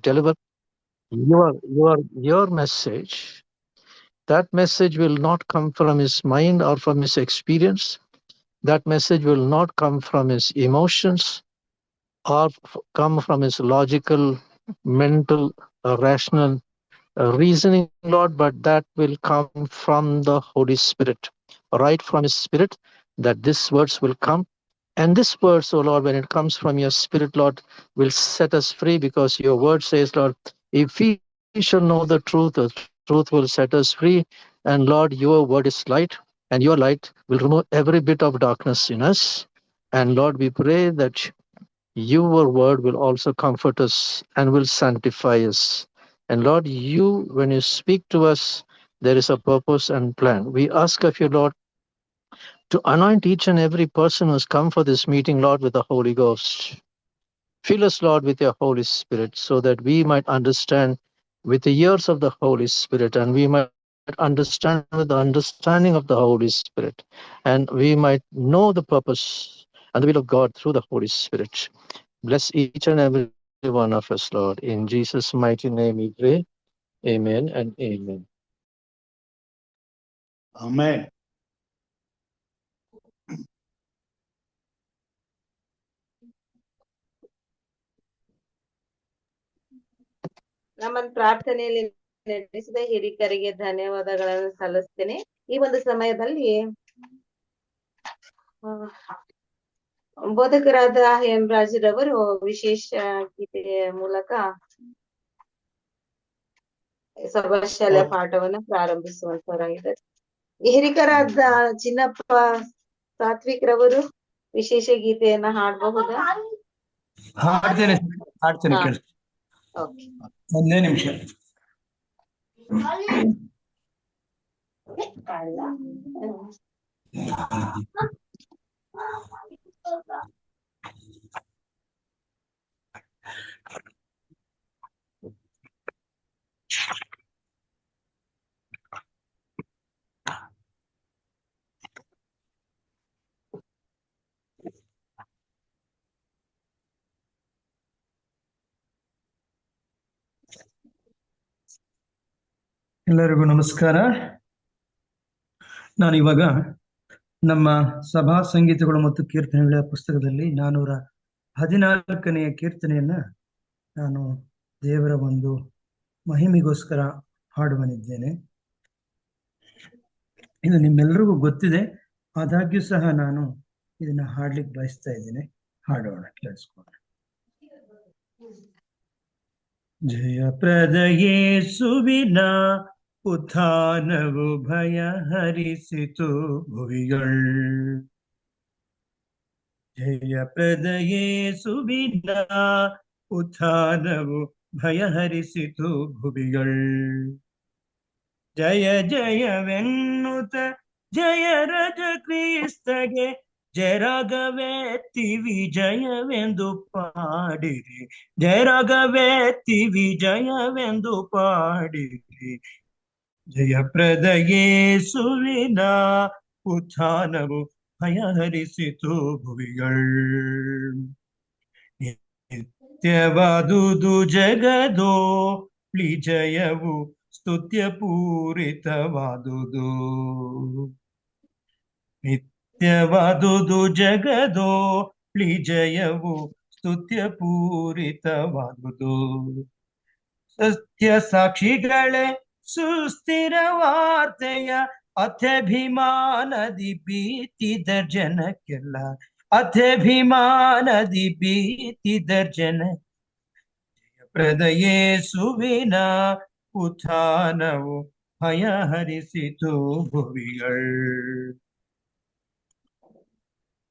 deliver your message, that message will not come from his mind or from his experience. That message will not come from his emotions or come from his logical, mental, rational reasoning, Lord, but that will come from the Holy Spirit, right from his Spirit, that these words will come. And this words, oh Lord, when it comes from your Spirit, Lord, will set us free, because your word says, Lord, if we shall know the truth will set us free. And Lord, your word is light, and your light will remove every bit of darkness in us. And Lord, we pray that your word will also comfort us and will sanctify us. And Lord, you, when you speak to us, there is a purpose and plan. We ask of you, Lord, to anoint each and every person who's come for this meeting, Lord, with the Holy Ghost. Fill us, Lord, with your Holy Spirit, so that we might understand with the ears of the Holy Spirit, and we might understand with the understanding of the Holy Spirit, and we might know the purpose and the will of God through the Holy Spirit. Bless each and every one of us, Lord. In Jesus' mighty name we pray. Amen and amen. Amen. ನಮ್ಮನ್ನು ಪ್ರಾರ್ಥನೆಯಲ್ಲಿ ನಡೆಸಿದ ಹಿರಿಕರಿಗೆ ಧನ್ಯವಾದಗಳನ್ನು ಸಲ್ಲಿಸ್ತೇನೆ. ಈ ಒಂದು ಸಮಯದಲ್ಲಿ ಬೋಧಕರಾದ M ರಾಜರವರು ವಿಶೇಷ ಗೀತೆಯ ಮೂಲಕ ಸಭಾಶಾಲೆ ಪಾಠವನ್ನ ಪ್ರಾರಂಭಿಸುವಂತವರಾಗಿದ್ದಾರೆ. ಹಿರಿಕರಾದ ಚಿನ್ನಪ್ಪ ಸಾತ್ವಿಕ್ ರವರು ವಿಶೇಷ ಗೀತೆಯನ್ನ ಹಾಡಬಹುದಾ? ಹಾಡ್ತೇನೆ. ಓಕೆ, ಒಂದೇ ನಿಮಿಷ. ಎಲ್ಲರಿಗೂ ನಮಸ್ಕಾರ. ನಾನಿವಾಗ ನಮ್ಮ ಸಭಾ ಸಂಗೀತಗಳು ಮತ್ತು ಕೀರ್ತನೆಗಳ ಪುಸ್ತಕದಲ್ಲಿ 414ನೆಯ ಕೀರ್ತನೆಯನ್ನ ನಾನು ದೇವರ ಒಂದು ಮಹಿಮೆಗೋಸ್ಕರ ಹಾಡುವನಿದ್ದೇನೆ. ಇದು ನಿಮ್ಮೆಲ್ಲರಿಗೂ ಗೊತ್ತಿದೆ, ಆದಾಗ್ಯೂ ಸಹ ನಾನು ಇದನ್ನ ಹಾಡ್ಲಿಕ್ಕೆ ಬಯಸ್ತಾ ಇದ್ದೇನೆ. ಹಾಡೋಣ, ಕೇಳಿಸ್ಕೋಣ. ಜಯಪ್ರದ ಯೇಸುವಿನ ಉತ್ಥಾನವು ಭಯ ಹರಿಸಿತು ಭುವಿಗಳ್. ಜಯಪ್ರದ ಯೇಸುವಿನ ಉತ್ಥಾನವು ಭಯ ಹರಿಸಿತು ಭುವಿಗಳ್. ಜಯ ಜಯವೆನ್ನುತ್ತ ಜಯ ರಜ ಕ್ರಿಸ್ತಗೆ ಜಯರಾಗವೆತ್ತಿ ವಿಜಯವೆಂದು ಪಾಡಿರಿ. ಜಯರಾಗವೆತ್ತಿ ವಿಜಯವೆಂದು ಪಾಡಿರಿ. ಜಯಪ್ರದ ಯೇಸುವಿನ ಉತ್ಥಾನವು ಭಯ ಹರಿಸಿತು ಭುವಿಗಳ್. ನಿತ್ಯವಾದುದು ಜಗದೋ ಜಯವು ಸ್ತುತ್ಯ ಪೂರಿತವಾದುದು. ನಿತ್ಯವಾದುದು ಜಗದೋ ಜಯವು ಸ್ತುತ್ಯ ಪೂರಿತವಾದುದು. ಸತ್ಯ ಸಾಕ್ಷಿಗಳೇ ಸುಸ್ಥಿರ ವಾರ್ತೆಯ ಅತ್ಯಭಿಮಾನದಿ ಬೀತಿದ ಜನಕ್ಕೆಲ್ಲ. ಅತ್ಯಭಿಮಾನದಿ ಬೀತಿದ ಜನ. ಜಯಪ್ರದ ಯೇಸುವಿನ ಉತ್ಥಾನವು ಭಯ ಹರಿಸಿತು ಭುವಿಗಳ್.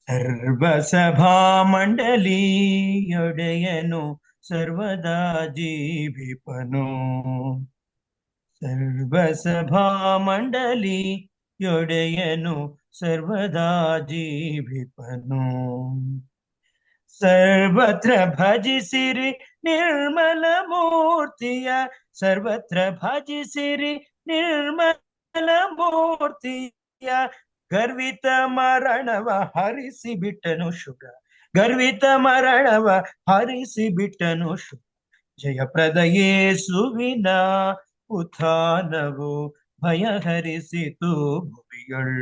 ಸರ್ವಸಭಾ ಮಂಡಲಿಯೊಡೆಯನು ಸರ್ವದಾ ಜೀವಿಪನು. ಸರ್ವಸಭಾ ಮಂಡಲಿಯೊಡೆಯನು ಸರ್ವದಾ ಜೀವಿಪನು. ಸರ್ವತ್ರ ಭಜಿಸಿರಿ ನಿರ್ಮಲ ಮೂರ್ತಿಯ. ಸರ್ವತ್ರ ಭಜಿಸಿರಿ ನಿರ್ಮಲ ಮೂರ್ತಿಯ. ಗರ್ವಿತ ಮರಣವ ಹರಿಸಿ ಬಿಟ್ಟನು ಶುಗ. ಗರ್ವಿತ ಮರಣವ ಹರಿಸಿ ಬಿಟ್ಟನು ಶುಗ. ಜಯಪ್ರದ ಯೇಸುವಿನ ಉತ್ಥಾನವು ಭಯಹರಿಸಿತು ಭುವಿಗಳ್.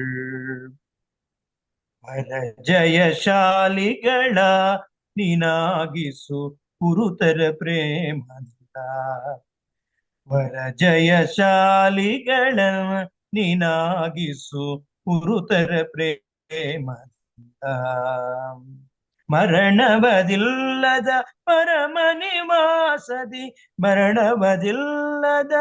ವರ ಜಯಶಾಲಿಗಳ ನೀನಾಗಿಸು ಪುರುತರ ಪ್ರೇಮದಿಂದ. ವರ ಜಯಶಾಲಿಗಳ ನೀನಾಗಿಸು ಪುರುತರ ಪ್ರೇಮದಿಂದ. ಮರಣವದಿಲ್ಲದ ಪರಮ ನಿವಾಸದಿ, ಮರಣವದಿಲ್ಲದ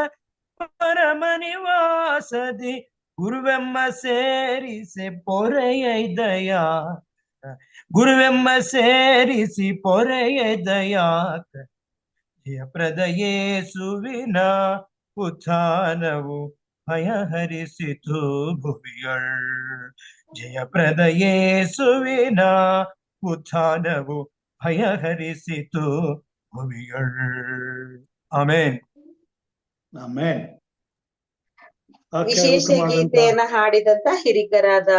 ಪರಮ ನಿವಾಸದಿ ಗುರುವೆಮ್ಮ ಸೇರಿಸಿ ಪೊರೆಯೈದಯ. ಗುರುವೆಮ್ಮ ಸೇರಿಸಿ ಪೊರೆಯೈದಯಾಕ. ಜಯಪ್ರದ ಯೇಸುವಿನ ಉತ್ಥಾನವು ಭಯಹರಿಸಿತು ಭುವಿಗಳ್. ಜಯಪ್ರದ ಯೇಸುವಿನ ಉತ್ಥಾನವು ಭಯಹರಿಸಿತು ಭುವಿಗಳ್. ಆಮೆನ್. ಆಮೆನ್. ವಿಶೇಷ ಗೀತೆಯನ್ನ ಹಾಡಿದಂತ ಹಿರಿಕರಾದ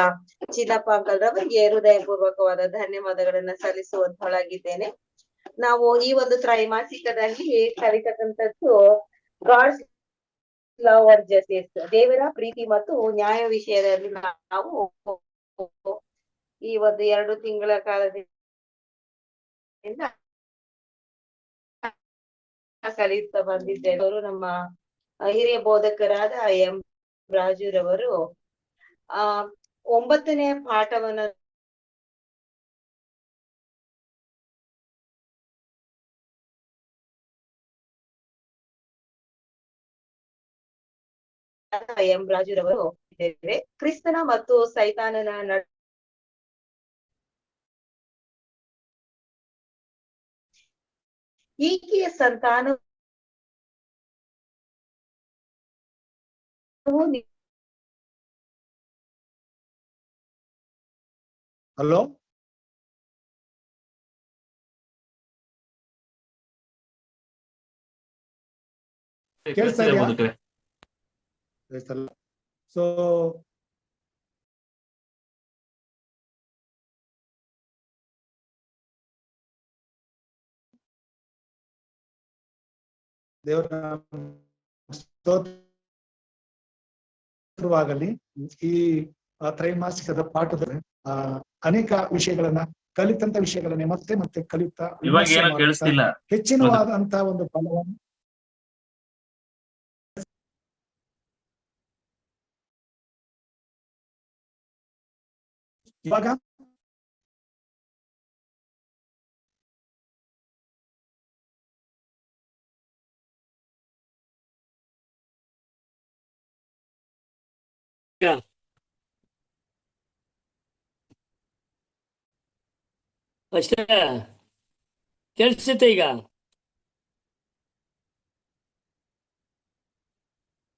ಚಿನ್ನಪ್ಪಾಂಕಲ್ರವರಿಗೆ ಹೃದಯಪೂರ್ವಕವಾದ ಧನ್ಯವಾದಗಳನ್ನ ಸಲ್ಲಿಸುವಂತೊಳಗಿದ್ದೇನೆ. ನಾವು ಈ ಒಂದು ತ್ರೈಮಾಸಿಕದಲ್ಲಿ ಕಲಿತಕ್ಕಂಥದ್ದು ಗಾಡ್ಸ್ ಲವ್ ಅಂಡ್ ಜಸ್ಟಿಸ್, ದೇವರ ಪ್ರೀತಿ ಮತ್ತು ನ್ಯಾಯ ವಿಷಯದಲ್ಲಿ ನಾವು ಈ ಒಂದು 2 ತಿಂಗಳ ಕಾಲದಿಂದ ಕಲಿಯುತ್ತಾ ಬಂದಿದ್ದೇವೆ. ಅವರು ನಮ್ಮ ಹಿರಿಯ ಬೋಧಕರಾದ ಎಂ ರಾಜುರವರು 9ನೇ ಪಾಠವನ್ನ ಎಂ ರಾಜುರವರು ಇದ್ದೇವೆ. ಕ್ರಿಸ್ತನ ಮತ್ತು ಸೈತಾನನ ಈಕೆಯ ಸಂತಾನ ಹಲೋ, ಕೇಳಿಸ್ತಾ ಇದೆಯಾ? ಸೊ ದೇವರ ಸ್ತೋತ್ರವಾಗಲಿ. ಈ ತ್ರೈಮಾಸಿಕದ ಪಾಠದಲ್ಲಿ ಅನೇಕ ವಿಷಯಗಳನ್ನ ಕಲಿತಂತ ವಿಷಯಗಳನ್ನೇ ಮತ್ತೆ ಮತ್ತೆ ಕಲಿತಾ ಹೆಚ್ಚಿನವಾದಂತ ಒಂದು ಫಲವನ್ನು ಇವಾಗ ಅಷ್ಟೇ ಕೇಳಿಸುತ್ತೆ. ಈಗ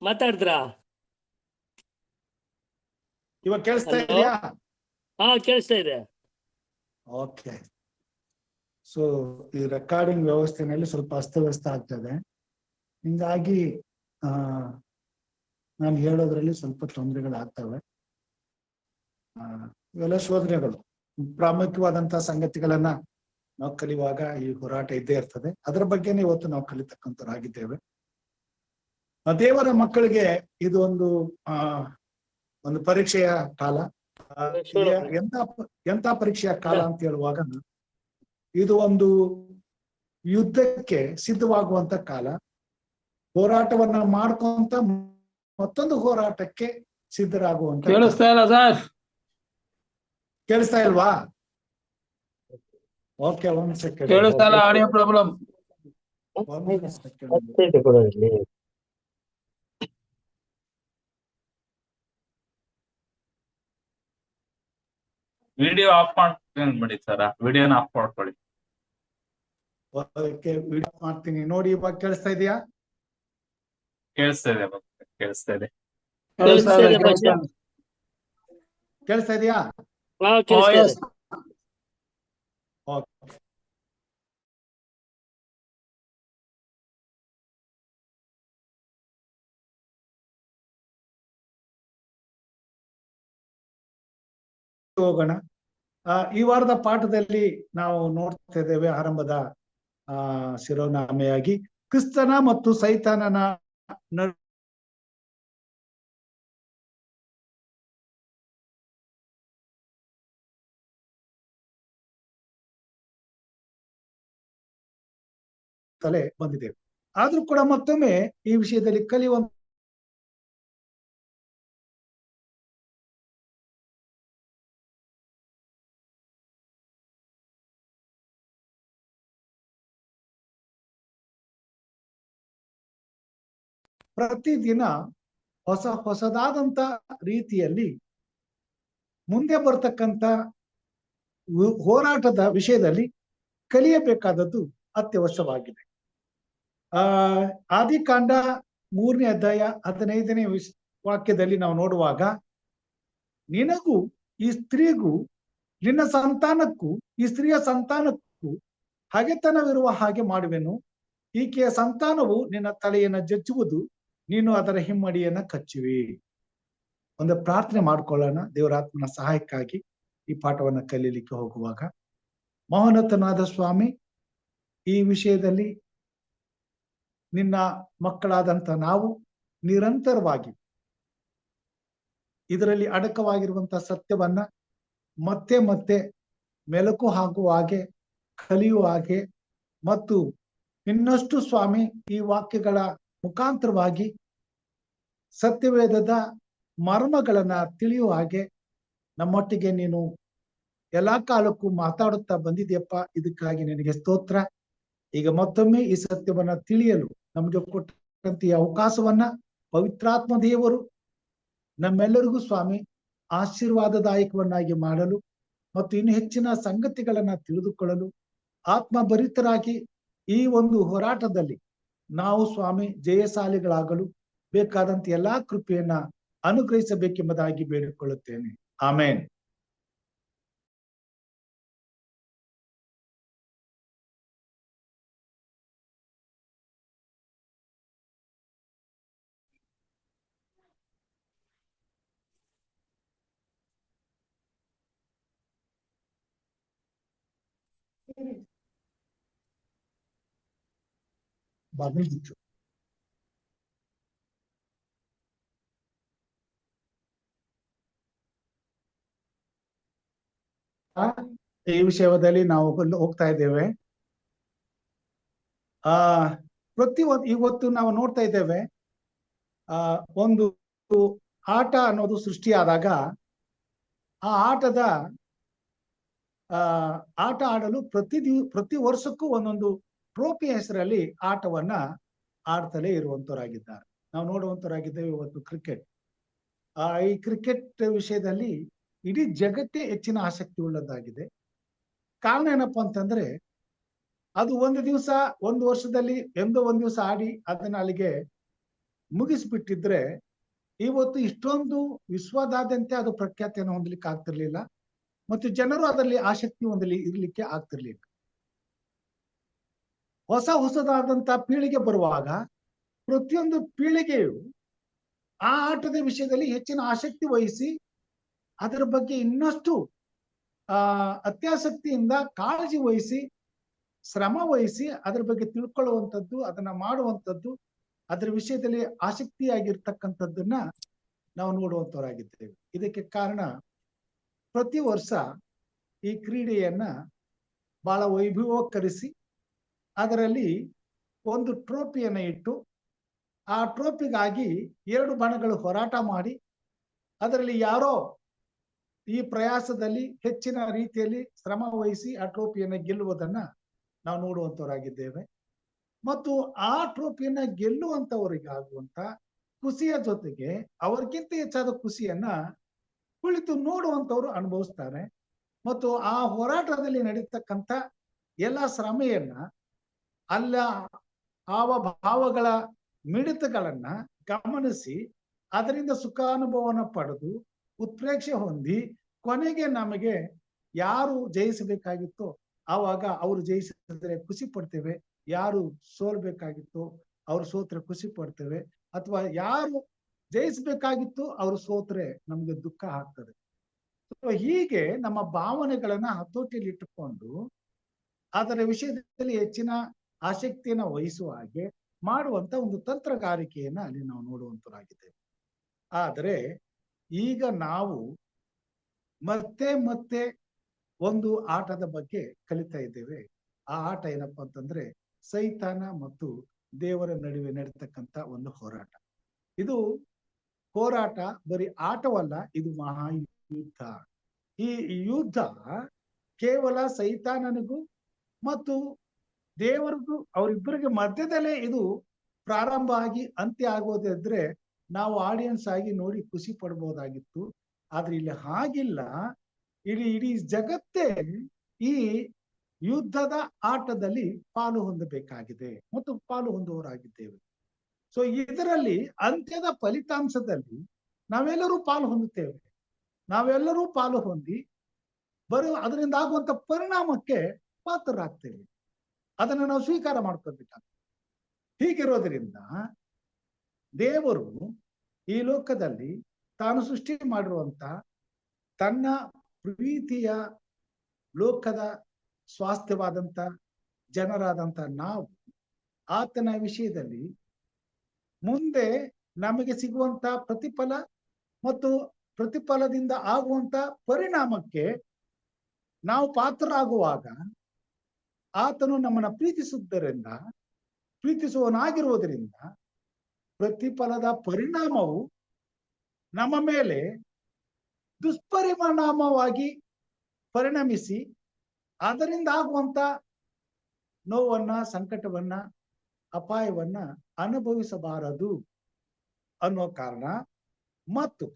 ಮಾತಾಡಿದ್ರಾ? ಇವಾಗ ಕೇಳಿಸ್ತಾ ಇದೆಯಾ? ಹಾ, ಕೇಳಿಸ್ತಾ ಇದೆ. ಓಕೆ. ಸೊ ಈ ರೆಕಾರ್ಡಿಂಗ್ ವ್ಯವಸ್ಥೆನಲ್ಲಿ ಸ್ವಲ್ಪ ಅಸ್ತವ್ಯಸ್ತ ಆಗ್ತದೆ. ಹಿಂಗಾಗಿ ನಾನು ಹೇಳೋದ್ರಲ್ಲಿ ಸ್ವಲ್ಪ ತೊಂದರೆಗಳಾಗ್ತವೆ. ಇವೆಲ್ಲ ಶೋಧನೆಗಳು, ಪ್ರಾಮುಖ್ಯವಾದಂತಹ ಸಂಗತಿಗಳನ್ನ ನಾವು ಕಲಿಯುವಾಗ ಈ ಹೋರಾಟ ಇದ್ದೇ ಇರ್ತದೆ. ಅದರ ಬಗ್ಗೆನೇ ಇವತ್ತು ನಾವು ಕಲಿತಕ್ಕಂಥವರಾಗಿದ್ದೇವೆ. ದೇವರ ಮಕ್ಕಳಿಗೆ ಇದು ಒಂದು ಪರೀಕ್ಷೆಯ ಕಾಲ. ಎಂತ ಪರೀಕ್ಷೆಯ ಕಾಲ ಅಂತ ಹೇಳುವಾಗ ಇದು ಒಂದು ಯುದ್ಧಕ್ಕೆ ಸಿದ್ಧವಾಗುವಂತ ಕಾಲ. ಹೋರಾಟವನ್ನ ಮಾಡ್ಕೊಂತ ಮತ್ತೊಂದು ಹೋರಾಟಕ್ಕೆ ಸಿದ್ಧರಾಗುವಂತ. ಕೇಳಿಸ್ತಾ ಇಲ್ಲ ಸರ್? ಕೇಳಿಸ್ತಾ ಇಲ್ವಾ? ಓಕೆ, ಒಂದ್ ಸೆಕೆಂಡ್. ಕೇಳಿಸ್ತಾ ಇಲ್ಲ, ಆಡಿಯೋ ಪ್ರಾಬ್ಲಮ್. ವಿಡಿಯೋ ಆಫ್ ಮಾಡ್ಕೊಂಡ್ಬಿಡಿ ಸರ್, ವಿಡಿಯೋನ ಆಫ್ ಮಾಡ್ಕೊಳ್ಳಿ. ಓಕೆ, ವಿಡಿಯೋ ಮಾಡ್ತೀನಿ ನೋಡಿ. ಇವಾಗ ಕೇಳಿಸ್ತಾ ಇದೆಯಾ? ಕೇಳಿಸ್ತಾ ಇದೆ, ಕೇಳಿಸ್ತಾ ಇದೆ. ಕೇಳಿಸ್ತಾ ಇದೆಯಾ? ಹೋಗೋಣ. ಈ ವಾರದ ಪಾಠದಲ್ಲಿ ನಾವು ನೋಡ್ತಾ ಇದ್ದೇವೆ ಆರಂಭದ ಶಿರೋನಾಮೆಯಾಗಿ ಕ್ರಿಸ್ತನ ಮತ್ತು ಸೈತಾನನ ತಲೆ ಬಂದಿದ್ದೇವೆ. ಆದ್ರೂ ಕೂಡ ಮತ್ತೊಮ್ಮೆ ಈ ವಿಷಯದಲ್ಲಿ ಕಲಿಯುವಂತ ಪ್ರತಿದಿನ ಹೊಸದಾದಂತ ರೀತಿಯಲ್ಲಿ ಮುಂದೆ ಬರ್ತಕ್ಕಂಥ ಹೋರಾಟದ ವಿಷಯದಲ್ಲಿ ಕಲಿಯಬೇಕಾದದ್ದು ಅತ್ಯವಶ್ಯವಾಗಿದೆ. ಆದಿಕಾಂಡ 3ನೇ ಅಧ್ಯಾಯ 15ನೇ ವಾಕ್ಯದಲ್ಲಿ ನಾವು ನೋಡುವಾಗ, ನಿನಗೂ ಈ ಸ್ತ್ರೀಗೂ ನಿನ್ನ ಸಂತಾನಕ್ಕೂ ಈ ಸ್ತ್ರೀಯ ಸಂತಾನಕ್ಕೂ ಹಗೆತನವಿರುವ ಹಾಗೆ ಮಾಡುವೆನು. ಈಕೆಯ ಸಂತಾನವು ನಿನ್ನ ತಲೆಯನ್ನ ಜಜ್ಜುವುದು, ನೀನು ಅದರ ಹಿಮ್ಮಡಿಯನ್ನ ಕಚ್ಚುವಿ. ಒಂದು ಪ್ರಾರ್ಥನೆ ಮಾಡ್ಕೊಳ್ಳೋಣ ದೇವರಾತ್ಮನ ಸಹಾಯಕ್ಕಾಗಿ ಈ ಪಾಠವನ್ನ ಕಲೀಲಿಕ್ಕೆ ಹೋಗುವಾಗ. ಮಹೋನ್ನತನಾದ ಸ್ವಾಮಿ, ಈ ವಿಷಯದಲ್ಲಿ ನಿನ್ನ ಮಕ್ಕಳಾದಂತ ನಾವು ನಿರಂತರವಾಗಿ ಇದರಲ್ಲಿ ಅಡಕವಾಗಿರುವಂತಹ ಸತ್ಯವನ್ನ ಮತ್ತೆ ಮತ್ತೆ ಮೆಲುಕು ಹಾಕುವ ಹಾಗೆ, ಕಲಿಯುವ ಹಾಗೆ ಮತ್ತು ಇನ್ನಷ್ಟು ಸ್ವಾಮಿ ಈ ವಾಕ್ಯಗಳ ಮುಖಾಂತರವಾಗಿ ಸತ್ಯವೇದದ ಮರ್ಮಗಳನ್ನ ತಿಳಿಯುವ ಹಾಗೆ ನಮ್ಮೊಟ್ಟಿಗೆ ನೀನು ಎಲ್ಲಾ ಕಾಲಕ್ಕೂ ಮಾತಾಡುತ್ತಾ ಬಂದಿದ್ಯಪ್ಪ. ಇದಕ್ಕಾಗಿ ನಿನಗೆ ಸ್ತೋತ್ರ. ಈಗ ಮತ್ತೊಮ್ಮೆ ಈ ಸತ್ಯವನ್ನ ತಿಳಿಯಲು ನಮಗೆ ಕೊಟ್ಟಂತ ಈ ಅವಕಾಶವನ್ನ ಪವಿತ್ರಾತ್ಮ ದೇವರು ನಮ್ಮೆಲ್ಲರಿಗೂ ಸ್ವಾಮಿ ಆಶೀರ್ವಾದದಾಯಕವನ್ನಾಗಿ ಮಾಡಲು ಮತ್ತು ಇನ್ನು ಹೆಚ್ಚಿನ ಸಂಗತಿಗಳನ್ನ ತಿಳಿದುಕೊಳ್ಳಲು ಆತ್ಮಭರಿತರಾಗಿ ಈ ಒಂದು ಹೋರಾಟದಲ್ಲಿ ನಾವು ಸ್ವಾಮಿ ಜಯಶಾಲಿಗಳಾಗಲು ಬೇಕಾದಂತ ಎಲ್ಲಾ ಕೃಪೆಯನ್ನ ಅನುಗ್ರಹಿಸಬೇಕೆಂಬುದಾಗಿ ಬೇಡಿಕೊಳ್ಳುತ್ತೇನೆ. ಆಮೇನ್. ಬಾಗಿಲು ಈ ವಿಷಯದಲ್ಲಿ ನಾವು ಹೋಗ್ತಾ ಇದ್ದೇವೆ. ಇವತ್ತು ನಾವು ನೋಡ್ತಾ ಇದ್ದೇವೆ, ಒಂದು ಆಟ ಅನ್ನೋದು ಸೃಷ್ಟಿಯಾದಾಗ ಆ ಆಟದ ಆಟ ಆಡಲು ಪ್ರತಿ ವರ್ಷಕ್ಕೂ ಒಂದೊಂದು ಟ್ರೋಫಿ ಹೆಸರಲ್ಲಿ ಆಟವನ್ನ ಆಡ್ತಲೇ ಇರುವಂತವರಾಗಿದ್ದಾರೆ. ನಾವು ನೋಡುವಂತವರಾಗಿದ್ದೇವೆ ಇವತ್ತು ಕ್ರಿಕೆಟ್. ಈ ಕ್ರಿಕೆಟ್ ವಿಷಯದಲ್ಲಿ ಇಡೀ ಜಗತ್ತೇ ಹೆಚ್ಚಿನ ಆಸಕ್ತಿ ಉಳ್ಳದ್ದಾಗಿದೆ. ಕಾರಣ ಏನಪ್ಪಾ ಅಂತಂದ್ರೆ, ಅದು ಒಂದು ವರ್ಷದಲ್ಲಿ ಒಂದ್ ದಿವಸ ಆಡಿ ಅದನ್ನ ಅಲ್ಲಿಗೆ ಮುಗಿಸ್ಬಿಟ್ಟಿದ್ರೆ ಇವತ್ತು ಇಷ್ಟೊಂದು ವಿಶ್ವದಾದ್ಯಂತ ಅದು ಪ್ರಖ್ಯಾತಿಯನ್ನು ಹೊಂದಲಿಕ್ಕೆ ಆಗ್ತಿರ್ಲಿಲ್ಲ ಮತ್ತು ಜನರು ಅದರಲ್ಲಿ ಆಸಕ್ತಿ ಇರ್ಲಿಕ್ಕೆ ಆಗ್ತಿರ್ಲಿಲ್ಲ. ಹೊಸದಾದಂತ ಪೀಳಿಗೆ ಬರುವಾಗ ಪ್ರತಿಯೊಂದು ಪೀಳಿಗೆಯು ಆ ಆಟದ ವಿಷಯದಲ್ಲಿ ಹೆಚ್ಚಿನ ಆಸಕ್ತಿ ವಹಿಸಿ ಅದರ ಬಗ್ಗೆ ಇನ್ನಷ್ಟು ಅತ್ಯಾಸಕ್ತಿಯಿಂದ ಕಾಳಜಿ ವಹಿಸಿ ಶ್ರಮ ವಹಿಸಿ ಅದರ ಬಗ್ಗೆ ತಿಳ್ಕೊಳ್ಳುವಂಥದ್ದು, ಅದನ್ನ ಮಾಡುವಂಥದ್ದು, ಅದರ ವಿಷಯದಲ್ಲಿ ಆಸಕ್ತಿಯಾಗಿರ್ತಕ್ಕಂಥದ್ದನ್ನ ನಾವು ನೋಡುವಂತವರಾಗಿದ್ದೇವೆ. ಇದಕ್ಕೆ ಕಾರಣ ಪ್ರತಿ ವರ್ಷ ಈ ಕ್ರೀಡೆಯನ್ನ ಬಹಳ ವೈಭವೀಕರಿಸಿ ಅದರಲ್ಲಿ ಒಂದು ಟ್ರೋಫಿಯನ್ನ ಇಟ್ಟು ಆ ಟ್ರೋಫಿಗಾಗಿ 2 ಬಣಗಳು ಹೋರಾಟ ಮಾಡಿ ಅದರಲ್ಲಿ ಯಾರೋ ಈ ಪ್ರಯಾಸದಲ್ಲಿ ಹೆಚ್ಚಿನ ರೀತಿಯಲ್ಲಿ ಶ್ರಮ ವಹಿಸಿ ಆ ಟ್ರೋಫಿಯನ್ನ ಗೆಲ್ಲುವುದನ್ನ ನಾವು ನೋಡುವಂತವರಾಗಿದ್ದೇವೆ. ಮತ್ತು ಆ ಟ್ರೋಫಿಯನ್ನ ಗೆಲ್ಲುವಂತವರಿಗಾಗುವಂತ ಖುಷಿಯ ಜೊತೆಗೆ ಅವರಿಗಿಂತ ಹೆಚ್ಚಾದ ಖುಷಿಯನ್ನ ಕುಳಿತು ನೋಡುವಂತವ್ರು ಅನುಭವಿಸ್ತಾರೆ. ಮತ್ತು ಆ ಹೋರಾಟದಲ್ಲಿ ನಡೀತಕ್ಕಂಥ ಎಲ್ಲ ಶ್ರಮೆಯನ್ನ ಅಲ್ಲ ಭಾವಗಳ ಮಿಡಿತಗಳನ್ನ ಗಮನಿಸಿ ಅದರಿಂದ ಸುಖಾನುಭವನ ಪಡೆದು ಉತ್ಪ್ರೇಕ್ಷೆ ಹೊಂದಿ ಕೊನೆಗೆ ನಮಗೆ ಯಾರು ಜಯಿಸಬೇಕಾಗಿತ್ತೋ ಆವಾಗ ಅವರು ಜಯಿಸಿದ್ರೆ ಖುಷಿ ಪಡ್ತೇವೆ, ಯಾರು ಸೋಲ್ಬೇಕಾಗಿತ್ತೋ ಅವ್ರು ಸೋತ್ರೆ ಖುಷಿ ಪಡ್ತೇವೆ, ಅಥವಾ ಯಾರು ಜಯಿಸ್ಬೇಕಾಗಿತ್ತು ಅವ್ರು ಸೋತ್ರೆ ನಮ್ಗೆ ದುಃಖ ಆಗ್ತದೆ. ಹೀಗೆ ನಮ್ಮ ಭಾವನೆಗಳನ್ನ ಹತೋಟಿಯಲ್ಲಿ ಇಟ್ಟುಕೊಂಡು ಅದರ ವಿಷಯದಲ್ಲಿ ಹೆಚ್ಚಿನ ಆಸಕ್ತಿಯನ್ನ ವಹಿಸುವ ಹಾಗೆ ಮಾಡುವಂತ ಒಂದು ತಂತ್ರಗಾರಿಕೆಯನ್ನ ಅಲ್ಲಿ ನಾವು ನೋಡುವಂತರಾಗಿದ್ದೇವೆ. ಆದರೆ ಈಗ ನಾವು ಮತ್ತೆ ಮತ್ತೆ ಒಂದು ಆಟದ ಬಗ್ಗೆ ಕಲಿತಾ ಇದ್ದೇವೆ. ಆ ಆಟ ಏನಪ್ಪಾ ಅಂತಂದ್ರೆ ಸೈತಾನ ಮತ್ತು ದೇವರ ನಡುವೆ ನಡೀತಕ್ಕಂತ ಒಂದು ಹೋರಾಟ. ಇದು ಹೋರಾಟ ಬರೀ ಆಟವಲ್ಲ, ಇದು ಮಹಾಯುದ್ಧ. ಈ ಯುದ್ಧ ಕೇವಲ ಸೈತಾನನಿಗೂ ಮತ್ತು ದೇವರಿಗೂ ಅವರಿಬ್ಬರಿಗೆ ಮಧ್ಯದಲ್ಲೇ ಇದು ಪ್ರಾರಂಭ ಆಗಿ ಅಂತ್ಯ ಆಗೋದಿದ್ರೆ ನಾವು ಆಡಿಯನ್ಸ್ ಆಗಿ ನೋಡಿ ಖುಷಿ ಪಡ್ಬೋದಾಗಿತ್ತು. ಆದ್ರೆ ಇಲ್ಲಿ ಹಾಗಿಲ್ಲ. ಇಡೀ ಜಗತ್ತೇ ಈ ಯುದ್ಧದ ಆಟದಲ್ಲಿ ಪಾಲು ಹೊಂದಬೇಕಾಗಿದೆ ಮತ್ತು ಪಾಲು ಹೊಂದುವವರಾಗಿದ್ದೇವೆ. ಸೊ ಇದರಲ್ಲಿ ಅಂತ್ಯದ ಫಲಿತಾಂಶದಲ್ಲಿ ನಾವೆಲ್ಲರೂ ಪಾಲು ಹೊಂದುತ್ತೇವೆ. ನಾವೆಲ್ಲರೂ ಪಾಲು ಹೊಂದಿ ಅದರಿಂದ ಆಗುವಂತ ಪರಿಣಾಮಕ್ಕೆ ಪಾತ್ರರಾಗ್ತೇವೆ. ಅದನ್ನು ನಾವು ಸ್ವೀಕಾರ ಮಾಡ್ಕೋಬೇಕಾಗ್ತದೆ. ಹೀಗಿರೋದ್ರಿಂದ ದೇವರು ಈ ಲೋಕದಲ್ಲಿ ತಾನು ಸೃಷ್ಟಿ ಮಾಡಿರುವಂತ ತನ್ನ ಪ್ರೀತಿಯ ಲೋಕದ ಸ್ವಾಸ್ಥ್ಯವಾದಂತ ಜನರಾದಂತ ನಾವು ಆತನ ವಿಷಯದಲ್ಲಿ ಮುಂದೆ ನಮಗೆ ಸಿಗುವಂತ ಪ್ರತಿಫಲ ಮತ್ತು ಪ್ರತಿಫಲದಿಂದ ಆಗುವಂತ ಪರಿಣಾಮಕ್ಕೆ ನಾವು ಪಾತ್ರರಾಗುವಾಗ ಆತನು ನಮ್ಮನ್ನ ಪ್ರೀತಿಸುವವನಾಗಿರುವುದರಿಂದ ಪ್ರತಿಫಲದ ಪರಿಣಾಮವು ನಮ್ಮ ಮೇಲೆ ದುಷ್ಪರಿಣಾಮವಾಗಿ ಪರಿಣಮಿಸಿ ಅದರಿಂದ ಆಗುವಂತ ನೋವನ್ನ, ಸಂಕಟವನ್ನ, ಅಪಾಯವನ್ನ ಅನುಭವಿಸಬಾರದು ಅನ್ನೋ ಕಾರಣ ಮತ್ತು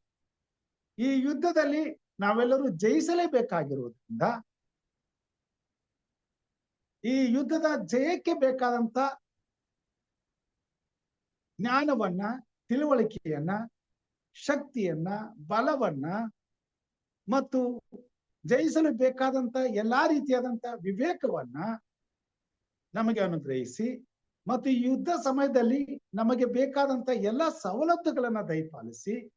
ಈ ಯುದ್ಧದಲ್ಲಿ ನಾವೆಲ್ಲರೂ ಜಯಿಸಲೇಬೇಕಾಗಿರುವುದರಿಂದ ಈ ಯುದ್ಧದ ಜಯಕ್ಕೆ ಬೇಕಾದಂತ ಜ್ಞಾನವನ್ನ, ತಿಳುವಳಿಕೆಯನ್ನ, ಶಕ್ತಿಯನ್ನ, ಬಲವನ್ನ ಮತ್ತು ಜಯಿಸಲು ಬೇಕಾದಂತ ಎಲ್ಲಾ ರೀತಿಯಾದಂತ ವಿವೇಕವನ್ನ ನಮಗೆ ಅನುಗ್ರಹಿಸಿ ಮತ್ತು ಈ ಯುದ್ಧ ಸಮಯದಲ್ಲಿ ನಮಗೆ ಬೇಕಾದಂತ ಎಲ್ಲಾ ಸವಲತ್ತುಗಳನ್ನ ದಯಪಾಲಿಸಿ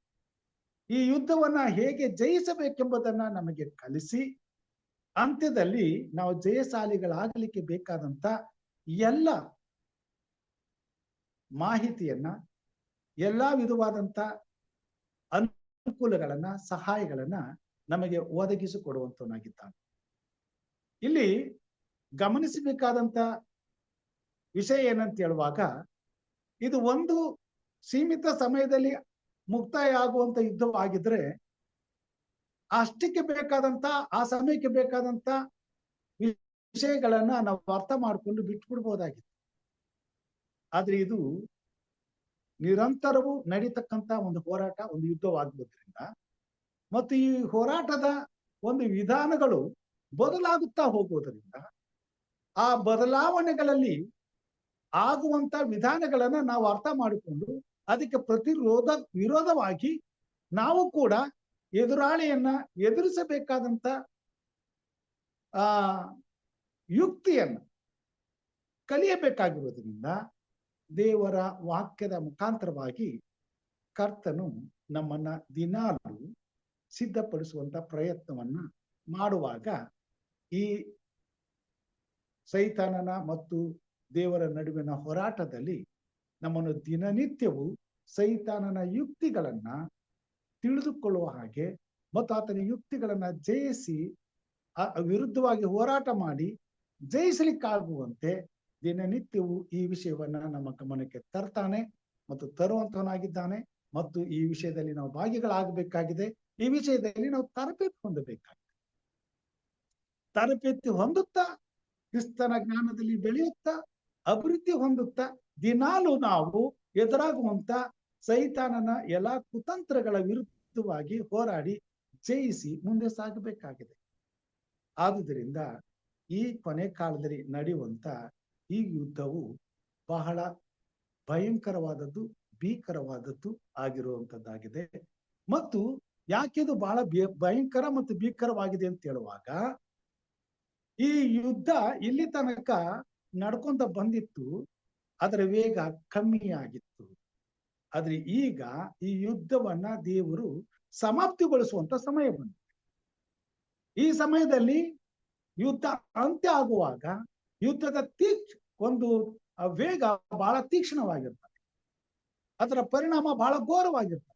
ಈ ಯುದ್ಧವನ್ನ ಹೇಗೆ ಜಯಿಸಬೇಕೆಂಬುದನ್ನ ನಮಗೆ ಕಲಿಸಿ ಅಂತ್ಯದಲ್ಲಿ ನಾವು ಜಯಶಾಲಿಗಳಾಗಲಿಕ್ಕೆ ಬೇಕಾದಂತ ಎಲ್ಲ ಮಾಹಿತಿಯನ್ನ, ಎಲ್ಲಾ ವಿಧವಾದಂತ ಅನುಕೂಲಗಳನ್ನ, ಸಹಾಯಗಳನ್ನ ನಮಗೆ ಒದಗಿಸಿಕೊಡುವಂತವನಾಗಿದ್ದಾನೆ. ಇಲ್ಲಿ ಗಮನಿಸಬೇಕಾದಂತ ವಿಷಯ ಏನಂತ ಹೇಳುವಾಗ ಇದು ಒಂದು ಸೀಮಿತ ಸಮಯದಲ್ಲಿ ಮುಕ್ತಾಯ ಆಗುವಂತ ಯುದ್ಧವಾಗಿದ್ರೆ ಅಷ್ಟಕ್ಕೆ ಬೇಕಾದಂತ ಆ ಸಮಯಕ್ಕೆ ಬೇಕಾದಂತ ವಿಷಯಗಳನ್ನ ನಾವು ಅರ್ಥ ಮಾಡಿಕೊಂಡು ಬಿಟ್ಬಿಡ್ಬೋದಾಗಿತ್ತು. ಆದ್ರೆ ಇದು ನಿರಂತರವೂ ನಡೀತಕ್ಕಂತ ಒಂದು ಹೋರಾಟ, ಒಂದು ಯುದ್ಧವಾಗುವುದರಿಂದ ಮತ್ತು ಈ ಹೋರಾಟದ ಒಂದು ವಿಧಾನಗಳು ಬದಲಾಗುತ್ತಾ ಹೋಗುವುದರಿಂದ ಆ ಬದಲಾವಣೆಗಳಲ್ಲಿ ಆಗುವಂತ ವಿಧಾನಗಳನ್ನ ನಾವು ಅರ್ಥ ಮಾಡಿಕೊಂಡು ಅದಕ್ಕೆ ವಿರೋಧವಾಗಿ ನಾವು ಕೂಡ ಎದುರಾಳಿಯನ್ನ ಎದುರಿಸಬೇಕಾದಂತ ಯುಕ್ತಿಯನ್ನ ಕಲಿಯಬೇಕಾಗಿರುವುದರಿಂದ ದೇವರ ವಾಕ್ಯದ ಮುಖಾಂತರವಾಗಿ ಕರ್ತನು ನಮ್ಮನ್ನ ದಿನಾಲು ಸಿದ್ಧಪಡಿಸುವಂತ ಪ್ರಯತ್ನವನ್ನ ಮಾಡುವಾಗ ಈ ಸೈತಾನನ ಮತ್ತು ದೇವರ ನಡುವಿನ ಹೋರಾಟದಲ್ಲಿ ನಮ್ಮನ್ನು ದಿನನಿತ್ಯವೂ ಸೈತಾನನ ಯುಕ್ತಿಗಳನ್ನ ತಿಳಿದುಕೊಳ್ಳುವ ಹಾಗೆ ಮತ್ತು ಆತನ ಯುಕ್ತಿಗಳನ್ನ ಜಯಿಸಿ ವಿರುದ್ಧವಾಗಿ ಹೋರಾಟ ಮಾಡಿ ಜಯಿಸಲಿಕ್ಕಾಗುವಂತೆ ದಿನನಿತ್ಯವೂ ಈ ವಿಷಯವನ್ನ ನಮ್ಮ ಗಮನಕ್ಕೆ ತರ್ತಾನೆ ಮತ್ತು ತರುವಂತವನಾಗಿದ್ದಾನೆ. ಮತ್ತು ಈ ವಿಷಯದಲ್ಲಿ ನಾವು ಭಾಗಿಗಳಾಗಬೇಕಾಗಿದೆ. ಈ ವಿಷಯದಲ್ಲಿ ನಾವು ತರಬೇತಿ ಹೊಂದಬೇಕಾಗಿದೆ. ತರಬೇತಿ ಹೊಂದುತ್ತಾ ಕ್ರಿಸ್ತನ ಜ್ಞಾನದಲ್ಲಿ ಬೆಳೆಯುತ್ತಾ ಅಭಿವೃದ್ಧಿ ಹೊಂದುತ್ತಾ ದಿನಾಲು ನಾವು ಎದುರಾಗುವಂತ ಸೈತಾನನ ಎಲ್ಲಾ ಕುತಂತ್ರಗಳ ವಿರುದ್ಧವಾಗಿ ಹೋರಾಡಿ ಜಯಿಸಿ ಮುಂದೆ ಸಾಗಬೇಕಾಗಿದೆ. ಆದುದರಿಂದ ಈ ಕೊನೆ ಕಾಲದಲ್ಲಿ ನಡೆಯುವಂತ ಈ ಯುದ್ಧವು ಬಹಳ ಭಯಂಕರವಾದದ್ದು, ಭೀಕರವಾದದ್ದು ಆಗಿರುವಂತದ್ದಾಗಿದೆ. ಮತ್ತು ಯಾಕಿದು ಬಹಳ ಭಯಂಕರ ಮತ್ತು ಭೀಕರವಾಗಿದೆ ಅಂತ ಹೇಳುವಾಗ ಈ ಯುದ್ಧ ಇಲ್ಲಿ ತನಕ ನಡ್ಕೊಂತ ಬಂದಿತ್ತು, ಅದರ ವೇಗ ಕಮ್ಮಿ ಆಗಿತ್ತು. ಆದ್ರೆ ಈಗ ಈ ಯುದ್ಧವನ್ನ ದೇವರು ಸಮಾಪ್ತಿಗೊಳಿಸುವಂತ ಸಮಯ ಬಂದಿದೆ. ಈ ಸಮಯದಲ್ಲಿ ಯುದ್ಧ ಅಂತ್ಯ ಆಗುವಾಗ ಯುದ್ಧದ ಒಂದು ಆ ವೇಗ ಬಹಳ ತೀಕ್ಷ್ಣವಾಗಿರ್ತದೆ. ಅದರ ಪರಿಣಾಮ ಬಹಳ ಘೋರವಾಗಿರ್ತದೆ.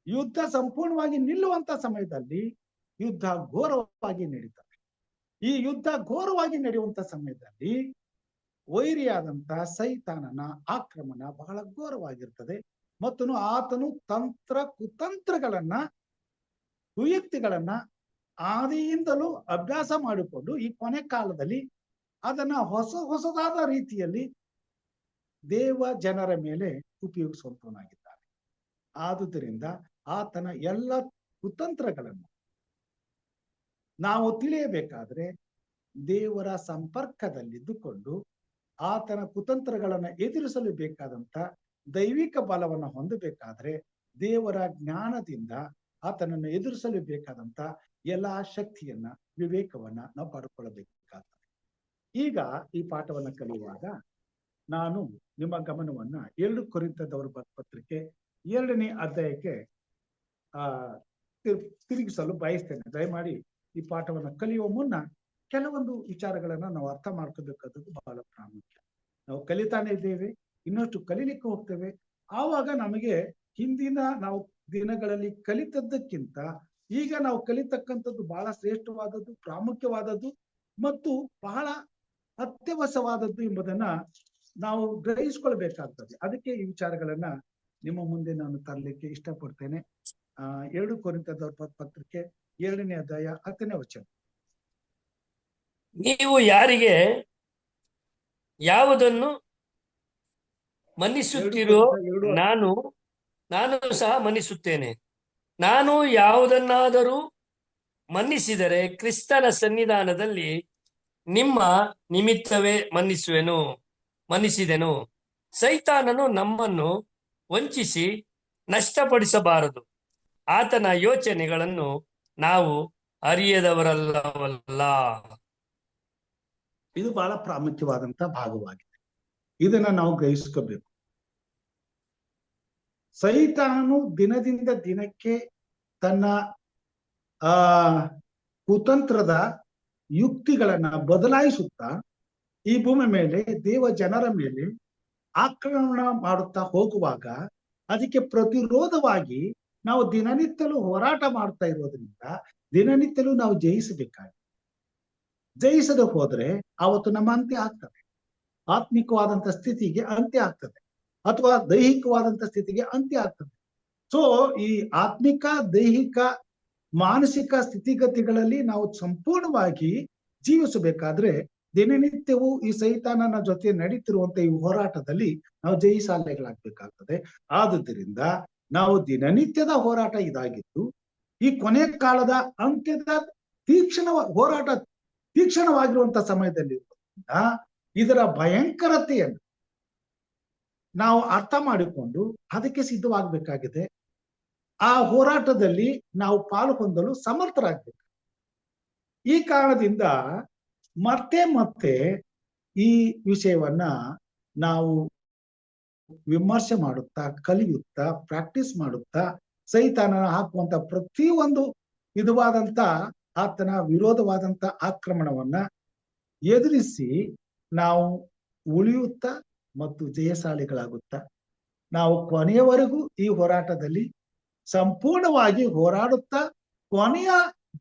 ಯುದ್ಧ ಸಂಪೂರ್ಣವಾಗಿ ನಿಲ್ಲುವಂತ ಸಮಯದಲ್ಲಿ ಯುದ್ಧ ಘೋರವಾಗಿ ನಡೀತದೆ. ಈ ಯುದ್ಧ ಘೋರವಾಗಿ ನಡೆಯುವಂತ ಸಮಯದಲ್ಲಿ ವೈರಿಯಾದಂತ ಸೈತಾನನ ಆಕ್ರಮಣ ಬಹಳ ಘೋರವಾಗಿರ್ತದೆ. ಮತ್ತು ಆತನು ತಂತ್ರ ಕುತಂತ್ರಗಳನ್ನ ಕುಯುಕ್ತಿಗಳನ್ನ ಆದಿಯಿಂದಲೂ ಅಭ್ಯಾಸ ಮಾಡಿಕೊಂಡು ಈ ಕೊನೆ ಕಾಲದಲ್ಲಿ ಅದನ್ನ ಹೊಸದಾದ ರೀತಿಯಲ್ಲಿ ದೇವ ಜನರ ಮೇಲೆ ಉಪಯೋಗಿಸುವಂತವನಾಗಿದ್ದಾನೆ. ಆದುದರಿಂದ ಆತನ ಎಲ್ಲ ಕುತಂತ್ರಗಳನ್ನು ನಾವು ತಿಳಿಯಬೇಕಾದ್ರೆ ದೇವರ ಸಂಪರ್ಕದಲ್ಲಿದ್ದುಕೊಂಡು ಆತನ ಕುತಂತ್ರಗಳನ್ನ ಎದುರಿಸಲು ಬೇಕಾದಂತ ದೈವಿಕ ಬಲವನ್ನ ಹೊಂದಬೇಕಾದ್ರೆ ದೇವರ ಜ್ಞಾನದಿಂದ ಆತನನ್ನು ಎದುರಿಸಲು ಬೇಕಾದಂತ ಎಲ್ಲಾ ಶಕ್ತಿಯನ್ನ ವಿವೇಕವನ್ನ ನಾವು ಪಡ್ಕೊಳ್ಳಬೇಕಾಗ್ತದೆ. ಈಗ ಈ ಪಾಠವನ್ನ ಕಲಿಯುವಾಗ ನಾನು ನಿಮ್ಮ ಗಮನವನ್ನ 2 ಕೊರಿಂಥದವರ ಪತ್ರಿಕೆ 2ನೇ ಅಧ್ಯಾಯಕ್ಕೆ ತಿರುಗಿಸಲು ಬಯಸ್ತೇನೆ. ದಯಮಾಡಿ ಈ ಪಾಠವನ್ನ ಕಲಿಯುವ ಮುನ್ನ ಕೆಲವೊಂದು ವಿಚಾರಗಳನ್ನ ನಾವು ಅರ್ಥ ಮಾಡ್ಕೋಬೇಕಾದದ್ದು ಬಹಳ ಪ್ರಾಮುಖ್ಯ. ನಾವು ಕಲಿತಾನೆ ಇದ್ದೇವೆ, ಇನ್ನಷ್ಟು ಕಲೀಲಿಕ್ಕೆ ಹೋಗ್ತೇವೆ. ಆವಾಗ ನಮಗೆ ಹಿಂದಿನ ನಾವು ದಿನಗಳಲ್ಲಿ ಕಲಿತದ್ದಕ್ಕಿಂತ ಈಗ ನಾವು ಕಲಿತಕ್ಕಂಥದ್ದು ಬಹಳ ಶ್ರೇಷ್ಠವಾದದ್ದು, ಪ್ರಾಮುಖ್ಯವಾದದ್ದು ಮತ್ತು ಬಹಳ ಅತ್ಯವಶ್ಯವಾದದ್ದು ಎಂಬುದನ್ನ ನಾವು ಗ್ರಹಿಸ್ಕೊಳ್ಬೇಕಾಗ್ತದೆ. ಅದಕ್ಕೆ ಈ ವಿಚಾರಗಳನ್ನ ನಿಮ್ಮ ಮುಂದೆ ನಾನು ತರಲಿಕ್ಕೆ ಇಷ್ಟಪಡ್ತೇನೆ. 2 ಕೊರಿಂಥದವರ ಪತ್ರಿಕೆ 2ನೇ ಅಧ್ಯಾಯ 10ನೇ ವಚನ. ನೀವು ಯಾರಿಗೆ ಯಾವುದನ್ನು ಮನ್ನಿಸುತ್ತೀರೋ ನಾನು ಸಹ ಮನ್ನಿಸುತ್ತೇನೆ. ನಾನು ಯಾವುದನ್ನಾದರೂ ಮನ್ನಿಸಿದರೆ ಕ್ರಿಸ್ತನ ಸನ್ನಿಧಾನದಲ್ಲಿ ನಿಮ್ಮ ನಿಮಿತ್ತವೇ ಮನ್ನಿಸಿದೆನು. ಸೈತಾನನು ನಮ್ಮನ್ನು ವಂಚಿಸಿ ನಷ್ಟಪಡಿಸಬಾರದು. ಆತನ ಯೋಚನೆಗಳನ್ನು ನಾವು ಅರಿಯದವರಲ್ಲವಲ್ಲ. ಇದು ಬಹಳ ಪ್ರಾಮುಖ್ಯವಾದಂತ ಭಾಗವಾಗಿದೆ. ಇದನ್ನ ನಾವು ಗ್ರಹಿಸ್ಕೋಬೇಕು. ಸೈತಾನನು ದಿನದಿಂದ ದಿನಕ್ಕೆ ತನ್ನ ಕುತಂತ್ರದ ಯುಕ್ತಿಗಳನ್ನ ಬದಲಾಯಿಸುತ್ತಾ ಈ ಭೂಮಿ ಮೇಲೆ ದೇವ ಜನರ ಮೇಲೆ ಆಕ್ರಮಣ ಮಾಡುತ್ತಾ ಹೋಗುವಾಗ ಅದಕ್ಕೆ ಪ್ರತಿರೋಧವಾಗಿ ನಾವು ದಿನನಿತ್ಯಲೂ ಹೋರಾಟ ಮಾಡ್ತಾ ಇರೋದ್ರಿಂದ ದಿನನಿತ್ಯಲೂ ನಾವು ಜಯಿಸಬೇಕಾಗಿದೆ. ಜಯಿಸದೆ ಹೋದ್ರೆ ಆವತ್ತು ನಮ್ಮ ಅಂತ್ಯ ಆಗ್ತದೆ. ಆತ್ಮಿಕವಾದಂತ ಸ್ಥಿತಿಗೆ ಅಂತ್ಯ ಆಗ್ತದೆ, ಅಥವಾ ದೈಹಿಕವಾದಂತ ಸ್ಥಿತಿಗೆ ಅಂತ್ಯ ಆಗ್ತದೆ. ಸೊ ಈ ಆತ್ಮಿಕ, ದೈಹಿಕ, ಮಾನಸಿಕ ಸ್ಥಿತಿಗತಿಗಳಲ್ಲಿ ನಾವು ಸಂಪೂರ್ಣವಾಗಿ ಜೀವಿಸಬೇಕಾದ್ರೆ ದಿನನಿತ್ಯವೂ ಈ ಸೈತಾನನ ಜೊತೆ ನಡೀತಿರುವಂತ ಈ ಹೋರಾಟದಲ್ಲಿ ನಾವು ಜಯಿಸಾಲೆಗಳಾಗಬೇಕಾಗ್ತದೆ. ಆದುದರಿಂದ ನಾವು ದಿನನಿತ್ಯದ ಹೋರಾಟ ಇದಾಗಿದ್ದು ಈ ಕೊನೆ ಕಾಲದ ಅಂತ್ಯದ ತೀಕ್ಷ್ಣವಾಗಿರುವಂತ ಸಮಯದಲ್ಲಿ ಇದರ ಭಯಂಕರತೆಯನ್ನು ನಾವು ಅರ್ಥ ಮಾಡಿಕೊಂಡು ಅದಕ್ಕೆ ಸಿದ್ಧವಾಗಬೇಕಾಗಿದೆ. ಆ ಹೋರಾಟದಲ್ಲಿ ನಾವು ಪಾಲು ಹೊಂದಲು ಸಮರ್ಥರಾಗಬೇಕು. ಈ ಕಾರಣದಿಂದ ಮತ್ತೆ ಈ ವಿಷಯವನ್ನ ನಾವು ವಿಮರ್ಶೆ ಮಾಡುತ್ತಾ, ಕಲಿಯುತ್ತಾ, ಪ್ರಾಕ್ಟೀಸ್ ಮಾಡುತ್ತಾ ಸೈತಾನನ ಹಾಕುವಂತ ಪ್ರತಿಯೊಂದು ವಿಧವಾದಂತ ಆತನ ವಿರೋಧವಾದಂತ ಆಕ್ರಮಣವನ್ನ ಎದುರಿಸಿ ನಾವು ಉಳಿಯುತ್ತಾ ಮತ್ತು ಜಯಶಾಲಿಗಳಾಗುತ್ತಾ ನಾವು ಕೊನೆಯವರೆಗೂ ಈ ಹೋರಾಟದಲ್ಲಿ ಸಂಪೂರ್ಣವಾಗಿ ಹೋರಾಡುತ್ತಾ ಕೊನೆಯ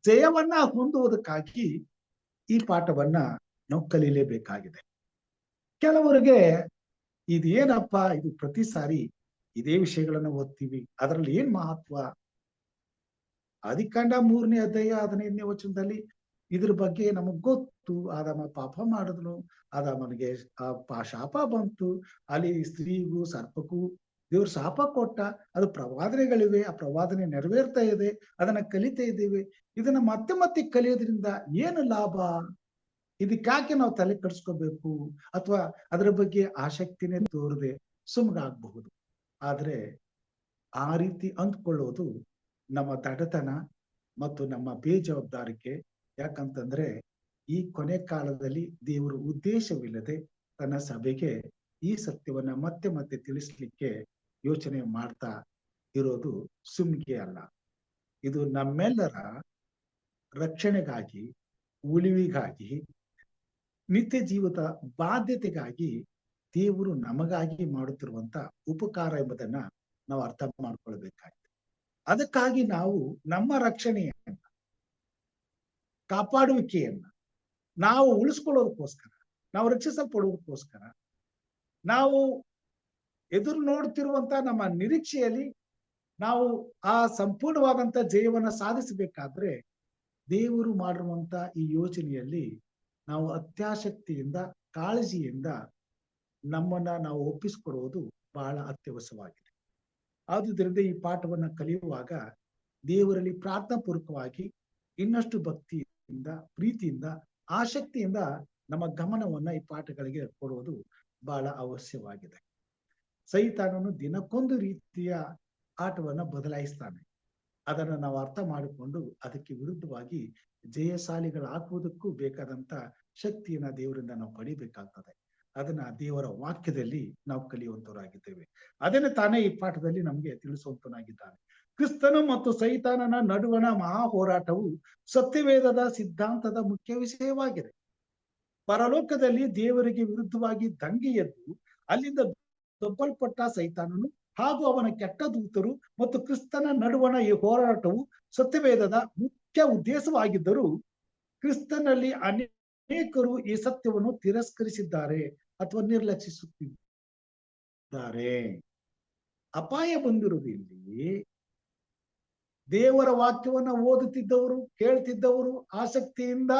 ಜಯವನ್ನ ಹೊಂದುವುದಕ್ಕಾಗಿ ಈ ಪಾಠವನ್ನ ನಾವು ಕಲೀಲೇಬೇಕಾಗಿದೆ. ಕೆಲವರಿಗೆ ಇದೇನಪ್ಪ, ಇದು ಪ್ರತಿ ಸಾರಿ ಇದೇ ವಿಷಯಗಳನ್ನ ಓದ್ತೀವಿ, ಅದರಲ್ಲಿ ಏನ್ ಮಹತ್ವ? ಆದಿಕಾಂಡ 3ನೇ ಅಧ್ಯಾಯ 15ನೇ ವಚನದಲ್ಲಿ ಇದ್ರ ಬಗ್ಗೆ ನಮಗ್ ಗೊತ್ತು. ಆದಾಮ ಪಾಪ ಮಾಡಿದ್ನು, ಆದಾಮನಿಗೆ ಶಾಪ ಬಂತು, ಅಲ್ಲಿ ಸ್ತ್ರೀಗೂ ಸರ್ಪಕ್ಕೂ ದೇವ್ರ ಶಾಪ ಕೊಟ್ಟ. ಅದು ಪ್ರವಾದನೆಗಳಿವೆ, ಆ ಪ್ರವಾದನೆ ನೆರವೇರ್ತಾ ಇದೆ, ಅದನ್ನ ಕಲಿತಾ ಇದ್ದೇವೆ. ಇದನ್ನ ಮತ್ತೆ ಕಲಿಯೋದ್ರಿಂದ ಏನು ಲಾಭ? ಇದಕ್ಕಾಕೆ ನಾವು ತಲೆ ಕೆಡಿಸ್ಕೋಬೇಕು? ಅಥವಾ ಅದರ ಬಗ್ಗೆ ಆಸಕ್ತಿನೇ ತೋರದೆ ಸುಮ್ಮನಾಗಬಹುದು. ಆದ್ರೆ ಆ ರೀತಿ ಅಂದ್ಕೊಳ್ಳೋದು ನಮ್ಮ ದಡತನ ಮತ್ತು ನಮ್ಮ ಬೇಜವಾಬ್ದಾರಿಕೆ. ಯಾಕಂತಂದ್ರೆ ಈ ಕೊನೆ ಕಾಲದಲ್ಲಿ ದೇವರು ಉದ್ದೇಶವಿಲ್ಲದೆ ತನ್ನ ಸಭೆಗೆ ಈ ಸತ್ಯವನ್ನ ಮತ್ತೆ ತಿಳಿಸ್ಲಿಕ್ಕೆ ಯೋಚನೆ ಮಾಡ್ತಾ ಇರೋದು ಸುಮ್ಗೆ ಅಲ್ಲ. ಇದು ನಮ್ಮೆಲ್ಲರ ರಕ್ಷಣೆಗಾಗಿ, ಉಳಿವಿಗಾಗಿ, ನಿತ್ಯ ಜೀವಿತ ಬಾಧ್ಯತೆಗಾಗಿ ದೇವರು ನಮಗಾಗಿ ಮಾಡುತ್ತಿರುವಂತ ಉಪಕಾರ ಎಂಬುದನ್ನ ನಾವು ಅರ್ಥ ಮಾಡ್ಕೊಳ್ಬೇಕಾಗಿದೆ. ಅದಕ್ಕಾಗಿ ನಾವು ನಮ್ಮ ರಕ್ಷಣೆಯನ್ನ, ಕಾಪಾಡುವಿಕೆಯನ್ನ ನಾವು ಉಳಿಸ್ಕೊಳ್ಳೋದಕ್ಕೋಸ್ಕರ, ನಾವು ರಕ್ಷಿಸಲ್ಪಡುವುದಕ್ಕೋಸ್ಕರ, ನಾವು ಎದುರು ನೋಡ್ತಿರುವಂತ ನಮ್ಮ ನಿರೀಕ್ಷೆಯಲ್ಲಿ ನಾವು ಆ ಸಂಪೂರ್ಣವಾದಂತ ಜಯವನ್ನ ಸಾಧಿಸಬೇಕಾದ್ರೆ ದೇವರು ಮಾಡಿರುವಂತ ಈ ಯೋಜನೆಯಲ್ಲಿ ನಾವು ಅತ್ಯಾಸಕ್ತಿಯಿಂದ, ಕಾಳಜಿಯಿಂದ ನಮ್ಮನ್ನ ನಾವು ಒಪ್ಪಿಸಿಕೊಡುವುದು ಬಹಳ ಅತ್ಯವಶ್ಯವಾಗಿದೆ. ಆದುದರಿಂದ ಈ ಪಾಠವನ್ನ ಕಲಿಯುವಾಗ ದೇವರಲ್ಲಿ ಪ್ರಾರ್ಥನಾಪೂರ್ವಕವಾಗಿ ಇನ್ನಷ್ಟು ಭಕ್ತಿಯಿಂದ, ಪ್ರೀತಿಯಿಂದ, ಆಸಕ್ತಿಯಿಂದ ನಮ್ಮ ಗಮನವನ್ನ ಈ ಪಾಠಗಳಿಗೆ ಕೊಡುವುದು ಬಹಳ ಅವಶ್ಯವಾಗಿದೆ. ಸೈತಾನನು ದಿನಕ್ಕೊಂದು ರೀತಿಯ ಆಟವನ್ನ ಬದಲಾಯಿಸ್ತಾನೆ. ಅದನ್ನ ನಾವು ಅರ್ಥ ಮಾಡಿಕೊಂಡು ಅದಕ್ಕೆ ವಿರುದ್ಧವಾಗಿ ಜಯಶಾಲಿಗಳಾಗುವುದಕ್ಕೂ ಬೇಕಾದಂತ ಶಕ್ತಿಯನ್ನ ದೇವರಿಂದ ನಾವು ಪಡಿಬೇಕಾಗ್ತದೆ. ಅದನ್ನ ದೇವರ ವಾಕ್ಯದಲ್ಲಿ ನಾವು ಕಲಿಯುವಂತವರಾಗಿದ್ದೇವೆ. ಅದನ್ನೇ ತಾನೇ ಈ ಪಾಠದಲ್ಲಿ ನಮ್ಗೆ ತಿಳಿಸುವಂತನಾಗಿದ್ದಾನೆ. ಕ್ರಿಸ್ತನು ಮತ್ತು ಸೈತಾನನ ನಡುವಣ ಮಹಾ ಹೋರಾಟವು ಸತ್ಯವೇದದ ಸಿದ್ಧಾಂತದ ಮುಖ್ಯ ವಿಷಯವಾಗಿದೆ. ಪರಲೋಕದಲ್ಲಿ ದೇವರಿಗೆ ವಿರುದ್ಧವಾಗಿ ದಂಗೆ ಎದ್ದು ಅಲ್ಲಿಂದ ದೊಬ್ಬಲ್ಪಟ್ಟ ಸೈತಾನನು ಹಾಗೂ ಅವನ ಕೆಟ್ಟ ದೂತರು ಮತ್ತು ಕ್ರಿಸ್ತನ ನಡುವಣ ಈ ಹೋರಾಟವು ಸತ್ಯವೇದದ ಮುಖ್ಯ ಉದ್ದೇಶವಾಗಿದ್ದರೂ ಕ್ರಿಸ್ತನಲ್ಲಿ ಅನೇಕರು ಈ ಸತ್ಯವನ್ನು ತಿರಸ್ಕರಿಸಿದ್ದಾರೆ ಅಥವಾ ನಿರ್ಲಕ್ಷಿಸುತ್ತಿದ್ದಾರೆ. ಅಪಾಯ ಬಂದಿರುವುದು ಇಲ್ಲಿ ದೇವರ ವಾಕ್ಯವನ್ನ ಓದುತ್ತಿದ್ದವರು, ಕೇಳ್ತಿದ್ದವರು, ಆಸಕ್ತಿಯಿಂದ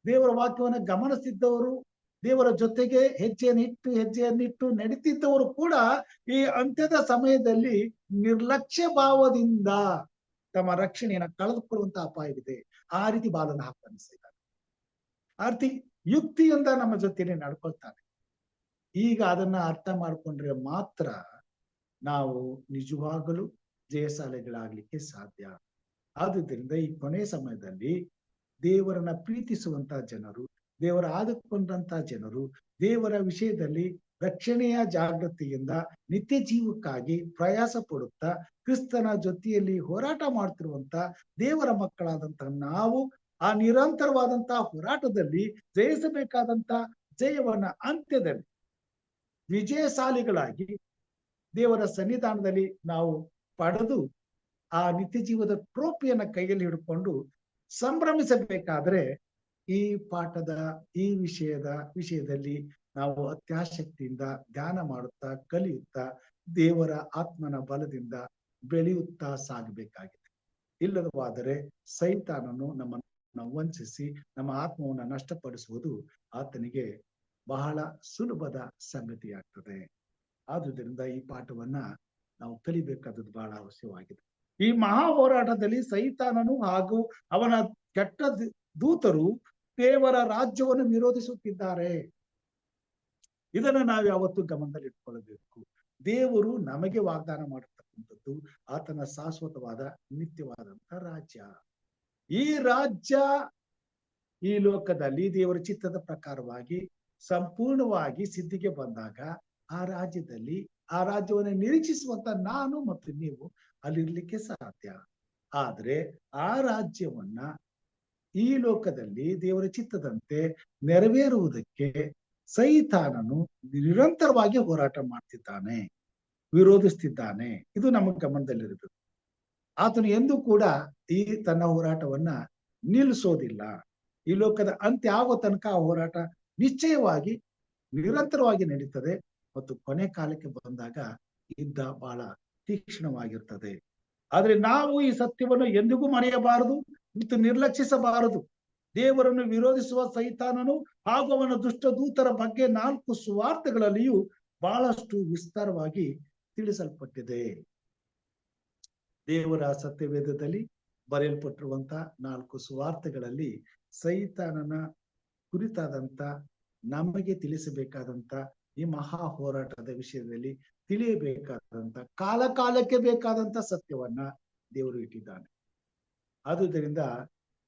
ದೇವರ ವಾಕ್ಯವನ್ನ ಗಮನಿಸ್ತಿದ್ದವರು, ದೇವರ ಜೊತೆಗೆ ಹೆಜ್ಜೆಯನ್ನಿಟ್ಟು ನಡೀತಿದ್ದವರು ಕೂಡ ಈ ಅಂತ್ಯದ ಸಮಯದಲ್ಲಿ ನಿರ್ಲಕ್ಷ್ಯ ಭಾವದಿಂದ ತಮ್ಮ ರಕ್ಷಣೆಯನ್ನ ಕಳೆದುಕೊಳ್ಳುವಂತ ಅಪಾಯವಿದೆ. ಆ ರೀತಿ ಬಾಲನ ಹಾಕ್ತಾನೆ. ಆ ರೀತಿ ಯುಕ್ತಿಯಿಂದ ನಮ್ಮ ಜೊತೆನೆ ನಡ್ಕೊಳ್ತಾನೆ. ಈಗ ಅದನ್ನ ಅರ್ಥ ಮಾಡ್ಕೊಂಡ್ರೆ ಮಾತ್ರ ನಾವು ನಿಜವಾಗಲೂ ಜಯಶಾಲಿಗಳಾಗ್ಲಿಕ್ಕೆ ಸಾಧ್ಯ. ಆದುದರಿಂದ ಈ ಕೊನೆ ಸಮಯದಲ್ಲಿ ದೇವರನ್ನ ಪ್ರೀತಿಸುವಂತ ಜನರು, ದೇವರ ಆದುಕೊಂಡಂತ ಜನರು, ದೇವರ ವಿಷಯದಲ್ಲಿ ರಕ್ಷಣೆಯ ಜಾಗೃತಿಯಿಂದ ನಿತ್ಯ ಜೀವಕ್ಕಾಗಿ ಪ್ರಯಾಸ ಪಡುತ್ತಾ ಕ್ರಿಸ್ತನ ಜೊತೆಯಲ್ಲಿ ಹೋರಾಟ ಮಾಡ್ತಿರುವಂತ ದೇವರ ಮಕ್ಕಳಾದಂತ ನಾವು ಆ ನಿರಂತರವಾದಂತ ಹೋರಾಟದಲ್ಲಿ ಜಯಿಸಬೇಕಾದಂತ ಜಯವನ್ನ ಅಂತ್ಯದಲ್ಲಿ ವಿಜಯಶಾಲಿಗಳಾಗಿ ದೇವರ ಸನ್ನಿಧಾನದಲ್ಲಿ ನಾವು ಪಡೆದು ಆ ನಿತ್ಯ ಜೀವದ ಟ್ರೋಫಿಯನ್ನ ಕೈಯಲ್ಲಿ ಹಿಡ್ಕೊಂಡು ಸಂಭ್ರಮಿಸಬೇಕಾದ್ರೆ ಈ ಪಾಠದ ಈ ವಿಷಯದಲ್ಲಿ ನಾವು ಅತ್ಯಾಸಕ್ತಿಯಿಂದ ಧ್ಯಾನ ಮಾಡುತ್ತಾ, ಕಲಿಯುತ್ತಾ, ದೇವರ ಆತ್ಮನ ಬಲದಿಂದ ಬೆಳೆಯುತ್ತಾ ಸಾಗಬೇಕಾಗಿದೆ. ಇಲ್ಲದವಾದರೆ ಸೈತಾನನು ನಮ್ಮನ್ನು ವಂಚಿಸಿ ನಮ್ಮ ಆತ್ಮವನ್ನು ನಷ್ಟಪಡಿಸುವುದು ಆತನಿಗೆ ಬಹಳ ಸುಲಭದ ಸಂಗತಿಯಾಗ್ತದೆ. ಆದುದರಿಂದ ಈ ಪಾಠವನ್ನ ನಾವು ಕಲಿಬೇಕಾದದ್ದು ಬಹಳ ಅವಶ್ಯವಾಗಿದೆ. ಈ ಮಹಾ ಹೋರಾಟದಲ್ಲಿ ಸೈತಾನನು ಹಾಗೂ ಅವನ ಕೆಟ್ಟ ದೂತರು ದೇವರ ರಾಜ್ಯವನ್ನು ವಿರೋಧಿಸುತ್ತಿದ್ದಾರೆ. ಇದನ್ನು ನಾವು ಯಾವತ್ತೂ ಗಮನದಲ್ಲಿ ಇಟ್ಕೊಳ್ಬೇಕು. ದೇವರು ನಮಗೆ ವಾಗ್ದಾನ ಮಾಡಿರ್ತಕ್ಕಂಥದ್ದು ಆತನ ಶಾಶ್ವತವಾದ ನಿತ್ಯವಾದಂತ ರಾಜ್ಯ. ಈ ರಾಜ್ಯ ಈ ಲೋಕದಲ್ಲಿ ದೇವರ ಚಿತ್ತದ ಪ್ರಕಾರವಾಗಿ ಸಂಪೂರ್ಣವಾಗಿ ಸಿದ್ಧಿಗೆ ಬಂದಾಗ ಆ ರಾಜ್ಯದಲ್ಲಿ ಆ ರಾಜ್ಯವನ್ನು ನಿರೀಕ್ಷಿಸುವಂತ ನಾನು ಮತ್ತು ನೀವು ಅಲ್ಲಿರ್ಲಿಕ್ಕೆ ಸಾಧ್ಯ. ಆದ್ರೆ ಆ ರಾಜ್ಯವನ್ನ ಈ ಲೋಕದಲ್ಲಿ ದೇವರ ಚಿತ್ತದಂತೆ ನೆರವೇರುವುದಕ್ಕೆ ಸೈತಾನನು ನಿರಂತರವಾಗಿ ಹೋರಾಟ ಮಾಡ್ತಿದ್ದಾನೆ, ವಿರೋಧಿಸ್ತಿದ್ದಾನೆ. ಇದು ನಮಗೆ ಗಮನದಲ್ಲಿರಬೇಕು. ಆತನು ಎಂದೂ ಕೂಡ ಈ ತನ್ನ ಹೋರಾಟವನ್ನ ನಿಲ್ಲಿಸೋದಿಲ್ಲ. ಈ ಲೋಕದ ಅಂತ್ಯ ಆಗೋ ತನಕ ಆ ಹೋರಾಟ ನಿಶ್ಚಯವಾಗಿ ನಿರಂತರವಾಗಿ ನಡೀತದೆ ಮತ್ತು ಕೊನೆ ಕಾಲಕ್ಕೆ ಬಂದಾಗ ಯುದ್ಧ ಬಹಳ ತೀಕ್ಷ್ಣವಾಗಿರ್ತದೆ. ಆದ್ರೆ ನಾವು ಈ ಸತ್ಯವನ್ನು ಎಂದಿಗೂ ಮರೆಯಬಾರದು ಮತ್ತು ನಿರ್ಲಕ್ಷಿಸಬಾರದು. ದೇವರನ್ನು ವಿರೋಧಿಸುವ ಸೈತಾನನು ಹಾಗೂ ಅವನ ದುಷ್ಟ ದೂತರ ಬಗ್ಗೆ 4 ಸುವಾರ್ತೆಗಳಲ್ಲಿಯೂ ಬಹಳಷ್ಟು ವಿಸ್ತಾರವಾಗಿ ತಿಳಿಸಲ್ಪಟ್ಟಿದೆ. ದೇವರ ಸತ್ಯವೇದದಲ್ಲಿ ಬರೆಯಲ್ಪಟ್ಟಿರುವಂತ 4 ಸುವಾರ್ತೆಗಳಲ್ಲಿ ಸೈತಾನನ ಕುರಿತಾದಂತ ನಮಗೆ ತಿಳಿಸಬೇಕಾದಂತ ಈ ಮಹಾ ಹೋರಾಟದ ವಿಷಯದಲ್ಲಿ ತಿಳಿಯಬೇಕಾದಂತ ಕಾಲಕ್ಕೆ ಬೇಕಾದಂತ ಸತ್ಯವನ್ನ ದೇವರು ಇಟ್ಟಿದ್ದಾನೆ. ಆದುದರಿಂದ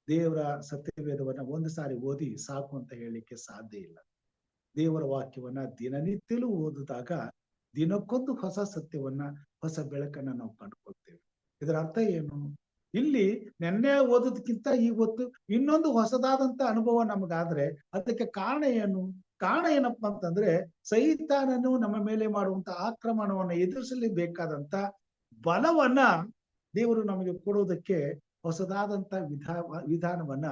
ದೇವರ ಸತ್ಯವೇದವನ್ನ ಒಂದು ಸಾರಿ ಓದಿ ಸಾಕು ಅಂತ ಹೇಳಲಿಕ್ಕೆ ಸಾಧ್ಯ ಇಲ್ಲ. ದೇವರ ವಾಕ್ಯವನ್ನ ದಿನನಿತ್ಯಲೂ ಓದಿದಾಗ ದಿನಕ್ಕೊಂದು ಹೊಸ ಸತ್ಯವನ್ನ, ಹೊಸ ಬೆಳಕನ್ನ ನಾವು ಕಂಡುಕೊಳ್ತೇವೆ. ಇದರ ಅರ್ಥ ಏನು? ಇಲ್ಲಿ ನೆನ್ನೆ ಓದೋದಕ್ಕಿಂತ ಇವತ್ತು ಇನ್ನೊಂದು ಹೊಸದಾದಂತ ಅನುಭವ ನಮಗಾದ್ರೆ ಅದಕ್ಕೆ ಕಾರಣ ಏನು? ಕಾರಣ ಏನಪ್ಪಾ ಅಂತಂದ್ರೆ ಸೈತಾನನು ನಮ್ಮ ಮೇಲೆ ಮಾಡುವಂತ ಆಕ್ರಮಣವನ್ನ ಎದುರಿಸಲಿ ಬೇಕಾದಂತ ಬಲವನ್ನ ದೇವರು ನಮಗೆ ಕೊಡೋದಕ್ಕೆ ಹೊಸದಾದಂತ ವಿಧಾನವನ್ನ